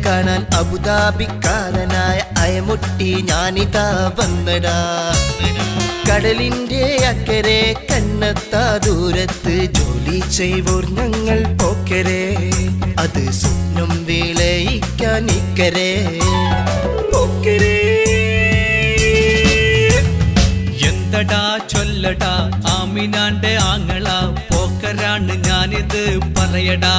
കാണാൻ അബുദാബിക്കാരനായ അയമുട്ടി ഞാനിതാ വന്നടാ. കടലിന്റെ അക്കരെ കണ്ണെത്താ ദൂരത്ത് ജോലി ചെയ്വോർ ഞങ്ങൾ പോക്കരെ, അത് സ്വപ്നം വിളയിക്കാൻ ഇക്കരെ പോക്കരെ. എന്തടാ ചൊല്ലടാ ആമിനാന്റെ ആങ്ങള, പോക്കരാണ് ഞാനിത് പറയടാ.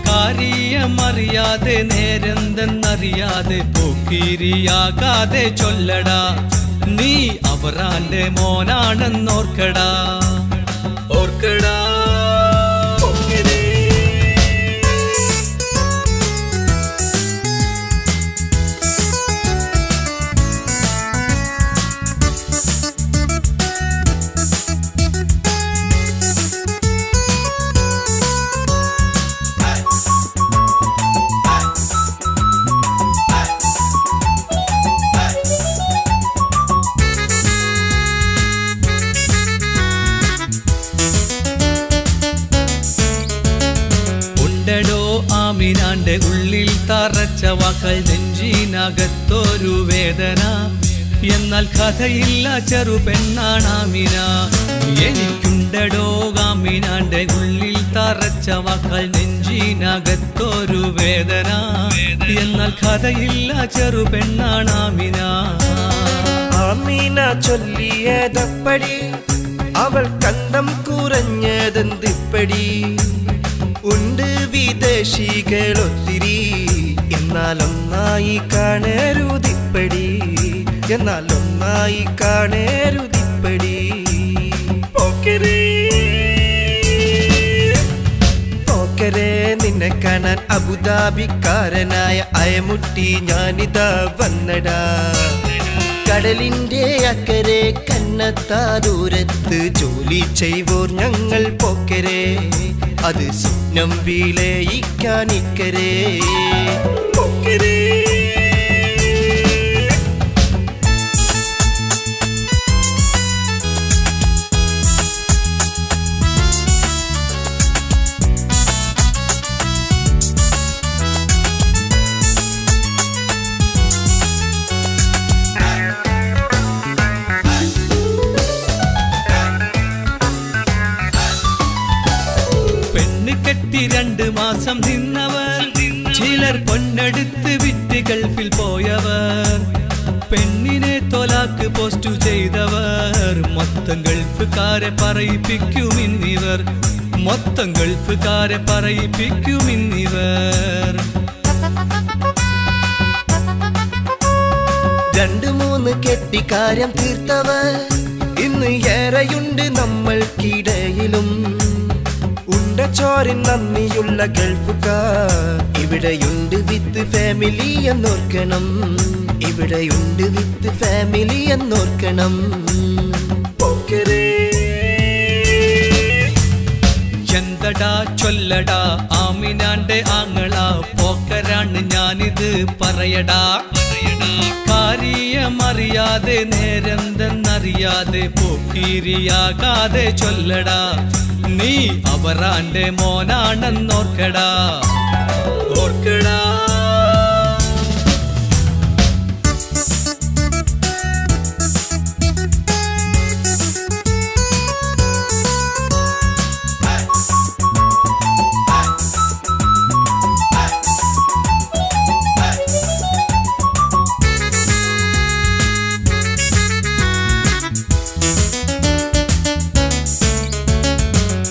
കാര്യമറിയാതെ നേരെന്തെന്നറിയാതെ പോക്കിരിയാകാതെ ചൊല്ലടാ. നീ അവരാന്റെ മോനാണെന്നോർക്കടാ, ഓർക്കടാ. ആമിനാന്റെ ഉള്ളിൽ തറച്ച വാക്കൾ നെഞ്ചിനകത്തൊരു വേദന, എന്നാൽ കഥയില്ല ചെറുപെണ്ണാണ് ആമിന. എനിക്കുണ്ടടോ ആമിനാന്റെ ഉള്ളിൽ തറച്ച വാക്കൾ നെഞ്ചിനകത്തൊരു വേദന, എന്നാൽ കഥയില്ല ചെറുപെണ്ണാണ് ആമിന. ആമിന ചൊല്ലിയതപ്പടി അവൾ കണ്ടം കുറഞ്ഞതെന്തിപ്പടി, ഉണ്ട് വിദേശികളൊത്തിരി എന്നാലൊന്നായി കാണരുതിപ്പടി, എന്നാലൊന്നായി കാണരുതിപ്പടി പോക്കരെ പോക്കരെ. നിന്നെ കാണാൻ അബുദാബിക്കാരനായ അയമുട്ടി ഞാനിതാ വന്നടാ. കടലിന്റെ അക്കരെ കണ്ണെത്താ ദൂരത്ത് ജോലി ചെയ്വോർ ഞങ്ങൾ പോക്കരെ, അത് സ്വപ്നം വിളയിക്കാൻ ഇക്കരെ പോക്കരെ. കെട്ടി 2 മാസം നിന്നവർ, ചിലർ പൊന്നെടുത്ത് വിറ്റ് ഗൾഫിൽ പോയവർ, പെണ്ണിനെ തൊലാക്ക് പോസ്റ്റു ചെയ്തവർ, മൊത്തം ഗൾഫുകാരെ പറയിപ്പിക്കുമിന്നിവർ, മൊത്തം ഗൾഫുകാരെ പറയിപ്പിക്കുമിന്നിവർ. 2-3 കെട്ടിക്കാര്യം തീർത്തവർ ഇന്ന് ഏറെയുണ്ട് നമ്മൾക്കിടയിലും. ചോരിൻ നന്ദിയുള്ള ഗൾഫുകാർ ഇവിടെയുണ്ട് വിത്ത് ഫാമിലി എന്നോർക്കണം, ഇവിടെയുണ്ട് വിത്ത് ഫാമിലി എന്നോർക്കണം പോക്കരെ. എന്തടാ ചൊല്ലടാ ആമിനാന്റെ ആങ്ങള, പോക്കരാണ് ഞാനിത് പറയടാ. കാര്യമറിയാതെ നേരെന്തെന്നറിയാതെ പോക്കിരിയാകാതെ ചൊല്ലടാ. നീ അവരാന്റെ മോനാണെന്നോർക്കടാ, ഓർക്കടാ.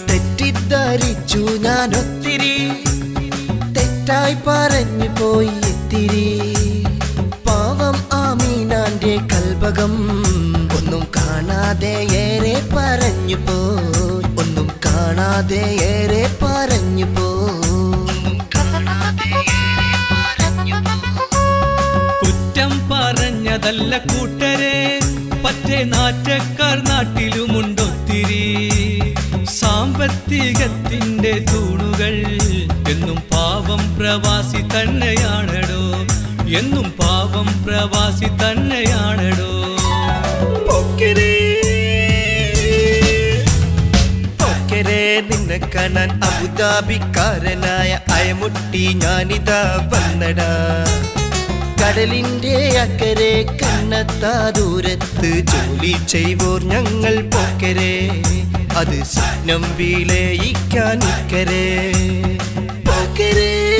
തെറ്റിദ്ധരിച്ചു ഞാനൊത്തിരി, തെറ്റായി പറഞ്ഞു പോയി ഇത്തിരി. പാവം ആമീനാന്റെ കൽബകം ഒന്നും കാണാതെ ഏറെ പറഞ്ഞു പോ, ഒന്നും കാണാതെ ഏറെ പറഞ്ഞു പോ. കുറ്റം പറഞ്ഞതല്ല കൂട്ടരെ, പറ്റേ നാറ്റക്കാർ നാട്ടിലുമുണ്ടൊത്തിരി. സാമ്പത്തികത്തിന്റെ തൂണുകൾ എന്നും പാവം പ്രവാസി തന്നെയാണടോ, എന്നും പാവം പ്രവാസി തന്നെയാണടോ പോക്കരെ പോക്കരെ. നിന്നെ കാണാൻ അബുദാബിക്കാരനായ അയമുട്ടി ഞാനിതാ വന്നടാ. കടലിന്റെ അക്കരെ കണ്ണത്താ ദൂരത്ത് ജോലി ചെയ്വോർ ഞങ്ങൾ പോക്കരെ, അത് സ്വപ്നം വിലയിക്കാൻ ഇക്കരെ പോക്കരെ.